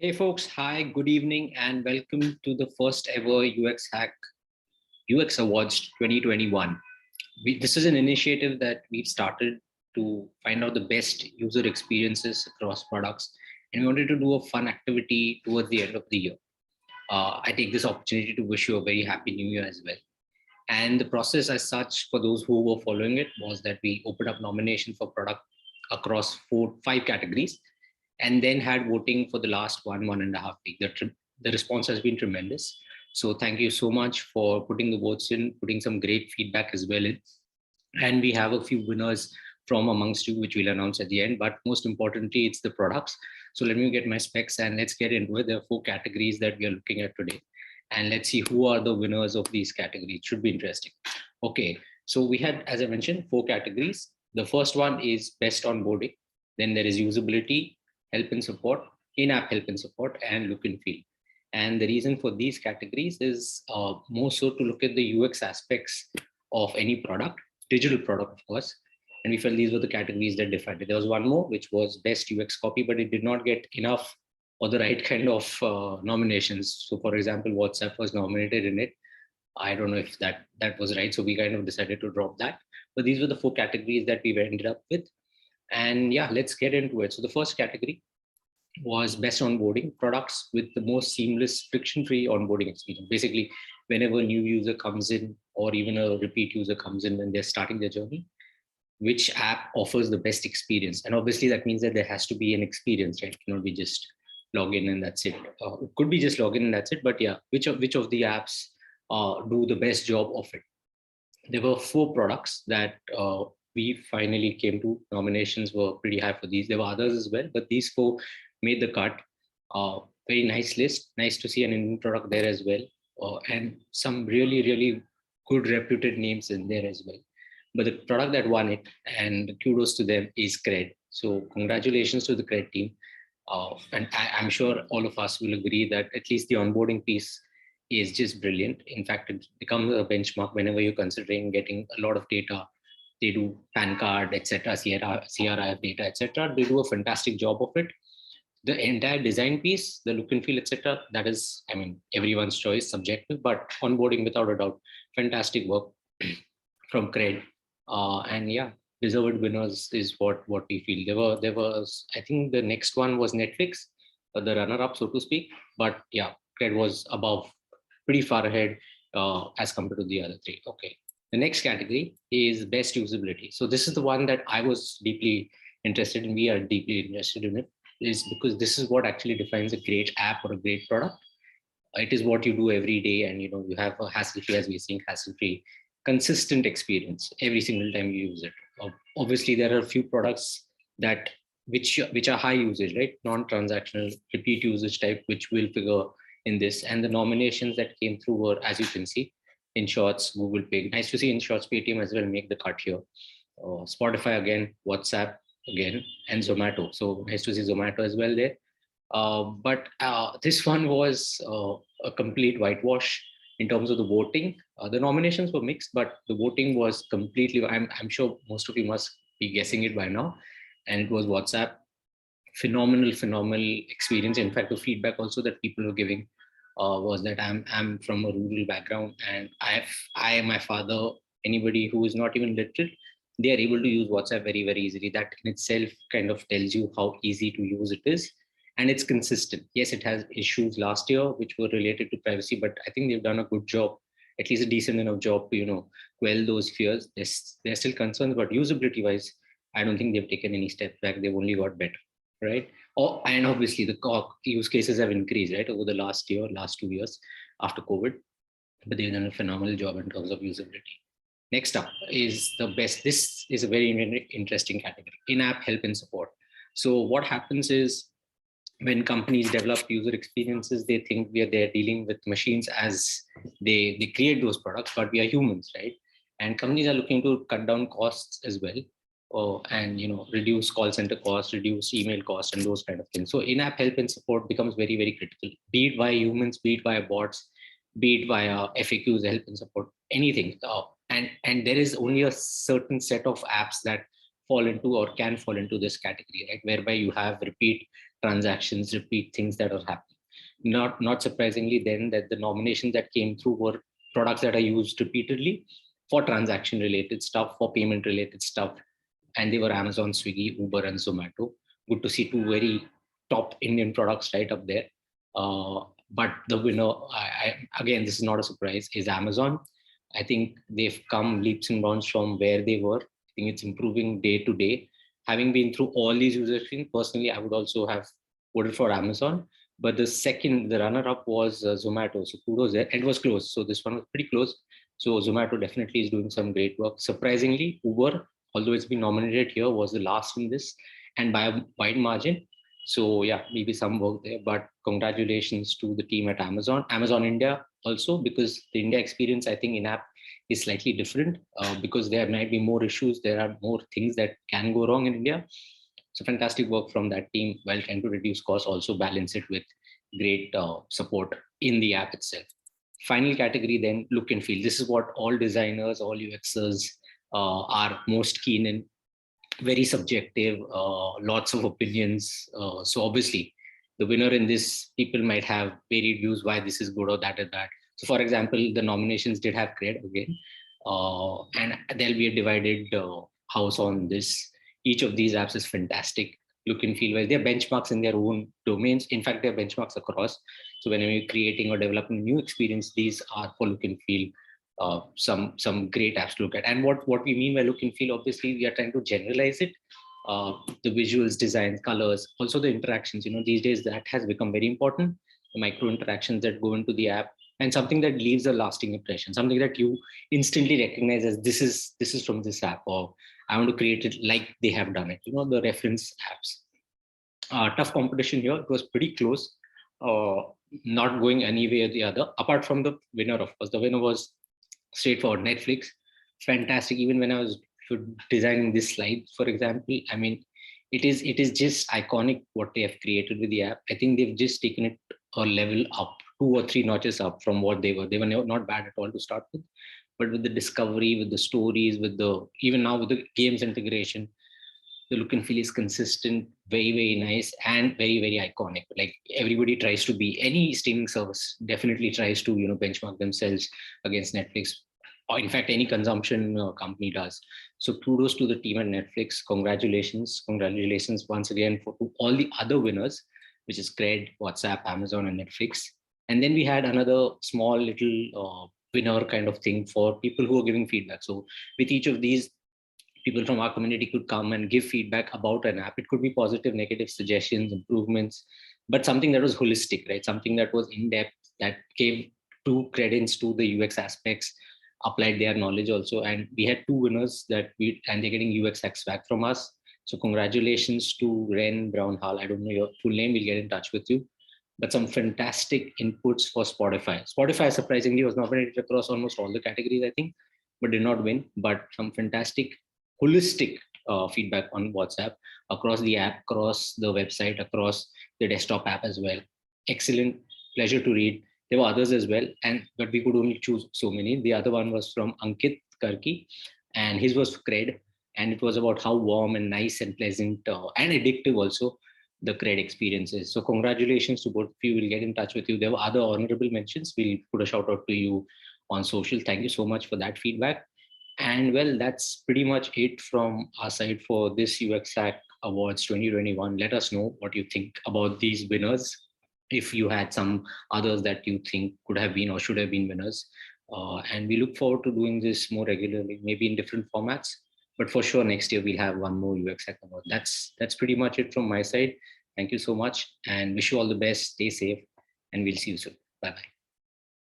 Hey folks, hi, good evening, and welcome to the first ever UX Hack UX Awards 2021. This is an initiative that we've started to find out the best user experiences across products, and we wanted to do a fun activity towards the end of the year. I take this opportunity to wish you a very happy new year as well. And the process, as such, for those who were following it, was that we opened up nomination for product across five categories, and then had voting for the last 1.5 week. The response has been tremendous. So thank you so much for putting the votes in, putting some great feedback as well in. And we have a few winners from amongst you, which we'll announce at the end. But most importantly, it's the products. So let me get my specs and let's get into it. There are four categories that we are looking at today. And let's see who are the winners of these categories. It should be interesting. Okay, so we had, as I mentioned, four categories. The first one is best onboarding. Then there is usability, help and support, in-app help and support, and look and feel. And the reason for these categories is more so to look at the UX aspects of any product, digital product, of course. And we felt these were the categories that defined it. There was one more, which was best UX copy, but it did not get enough or the right kind of nominations. So for example, WhatsApp was nominated in it. I don't know if that was right. So we kind of decided to drop that. But these were the four categories that we ended up with. And yeah, let's get into it. So the first category was best onboarding, products with the most seamless, friction-free onboarding experience. Basically, whenever a new user comes in or even a repeat user comes in when they're starting their journey, which app offers the best experience? And obviously that means that there has to be an experience, right? It cannot be just log in and that's it. It could be just log in and that's it. But yeah, which of the apps do the best job of it? There were four products that we finally came to. Nominations were pretty high for these. There were others as well, but these four made the cut. Very nice list. Nice to see an Indian product there as well, and some really good reputed names in there as well. But the product that won it, and kudos to them, is Cred. So congratulations to the Cred team. And I'm sure all of us will agree that at least the onboarding piece is just brilliant. In fact, it becomes a benchmark whenever you're considering getting a lot of data. They do PAN card, etc., CRIF data, etc. They do a fantastic job of it. The entire design piece, the look and feel, etc., that is, I mean, everyone's choice, subjective, but onboarding without a doubt, fantastic work from Cred. And yeah, deserved winners is what we feel. There was, I think the next one was Netflix, the runner-up, so to speak. But yeah, Cred was above, pretty far ahead as compared to the other three. Okay. The next category is best usability. So this is the one that I was deeply interested in. We are deeply interested in it, is because this is what actually defines a great app or a great product. It is what you do every day, and you have a hassle-free, as we're seeing, hassle-free, consistent experience every single time you use it. Obviously, there are a few products that which are high usage, right? Non-transactional, repeat usage type, which will figure in this. And the nominations that came through were, as you can see, InShots, Google Pay. Nice to see InShots, Paytm as well make the cut here. Spotify again, WhatsApp again, and Zomato. So nice to see Zomato as well there. But this one was a complete whitewash in terms of the voting. The nominations were mixed, but the voting was completely, I'm sure most of you must be guessing it by now. And it was WhatsApp. Phenomenal experience. In fact, the feedback also that people were giving was that I'm from a rural background, and my father, anybody who is not even literate, they are able to use WhatsApp very easily. That in itself kind of tells you how easy to use it is. And it's consistent. Yes, it has issues last year which were related to privacy, but I think they've done a good job, at least a decent enough job to quell those fears. There's still concerns, but usability wise, I don't think they've taken any steps back. They've only got better, right? And obviously the use cases have increased, right, over the last 2 years after COVID, but they've done a phenomenal job in terms of usability. Next up is the best. This is a very interesting category: in-app help and support. So what happens is, when companies develop user experiences, they think they're dealing with machines as they create those products, but we are humans, right? And companies are looking to cut down costs as well, and reduce call center costs, reduce email costs, and those kind of things. So in-app help and support becomes very critical, be it via humans, be it via bots, be it via FAQs, help and support, anything. And there is only a certain set of apps that fall into or can fall into this category, right? Whereby you have repeat transactions, repeat things that are happening. Not surprisingly, then that the nominations that came through were products that are used repeatedly for transaction related stuff, for payment related stuff, and they were Amazon, Swiggy, Uber, and Zomato. Good to see two very top Indian products right up there. But the winner, again, this is not a surprise, is Amazon. I think they've come leaps and bounds from where they were. I think it's improving day to day. Having been through all these user experience, personally, I would also have voted for Amazon. But the runner-up was Zomato. So kudos there. And it was close. So this one was pretty close. So Zomato definitely is doing some great work. Surprisingly, Uber, although it's been nominated here, was the last in this, and by a wide margin. So yeah, maybe some work there, but congratulations to the team at Amazon India also, because the India experience, I think, in app is slightly different because there might be more issues. There are more things that can go wrong in India. So fantastic work from that team while trying to reduce costs, also balance it with great support in the app itself. Final category then, look and feel. This is what all designers, all UXers are most keen in. Very subjective, lots of opinions. So obviously, the winner in this, people might have varied views why this is good or that or that. So for example, the nominations did have cred again, and there'll be a divided house on this. Each of these apps is fantastic, look and feel wise. They're benchmarks in their own domains. In fact, they're benchmarks across. So whenever you're creating or developing a new experience, these are for look and feel some great apps to look at. And what we mean by look and feel, obviously, we are trying to generalize it. The visuals, designs, colors, also the interactions. These days that has become very important. The micro interactions that go into the app, and something that leaves a lasting impression, something that you instantly recognize as this is from this app, or I want to create it like they have done it. The reference apps. Tough competition here. It was pretty close. Not going any way or the other. Apart from the winner, of course, the winner was straightforward, Netflix. Fantastic. Even when I was designing this slide, for example, I mean, it is just iconic what they have created with the app. I think they've just taken it a level up, 2 or 3 notches up from what they were. They were not bad at all to start with, but with the discovery, with the stories, with the even now with the games integration, the look and feel is consistent, very, very nice, and very, very iconic. Like everybody tries to be, any streaming service definitely tries to, benchmark themselves against Netflix, or in fact, any consumption company does. So kudos to the team at Netflix. Congratulations once again to all the other winners, which is Cred, WhatsApp, Amazon, and Netflix. And then we had another small little winner kind of thing for people who are giving feedback. So with each of these, people from our community could come and give feedback about an app. It could be positive, negative suggestions, improvements, but something that was holistic, right? Something that was in depth, that gave two credence to the UX aspects, applied their knowledge also. And we had two winners and they're getting UX X back from us. So congratulations to Ren Brownhall. I don't know your full name. We'll get in touch with you. But some fantastic inputs for Spotify. Spotify surprisingly was nominated across almost all the categories, I think, but did not win. But some fantastic holistic feedback on WhatsApp across the app, across the website, across the desktop app as well. Excellent, pleasure to read. There were others as well, but we could only choose so many. The other one was from Ankit Karki, and his was Cred, and it was about how warm and nice and pleasant and addictive also the Cred experience is. So congratulations to both of you. We'll get in touch with you. There were other honorable mentions. We'll put a shout out to you on social. Thank you so much for that feedback. And well, that's pretty much it from our side for this UX Hack Awards 2021. Let us know what you think about these winners. If you had some others that you think could have been or should have been winners. And we look forward to doing this more regularly, maybe in different formats. But for sure, next year we'll have one more UX Hack Award. That's pretty much it from my side. Thank you so much and wish you all the best. Stay safe and we'll see you soon. Bye-bye.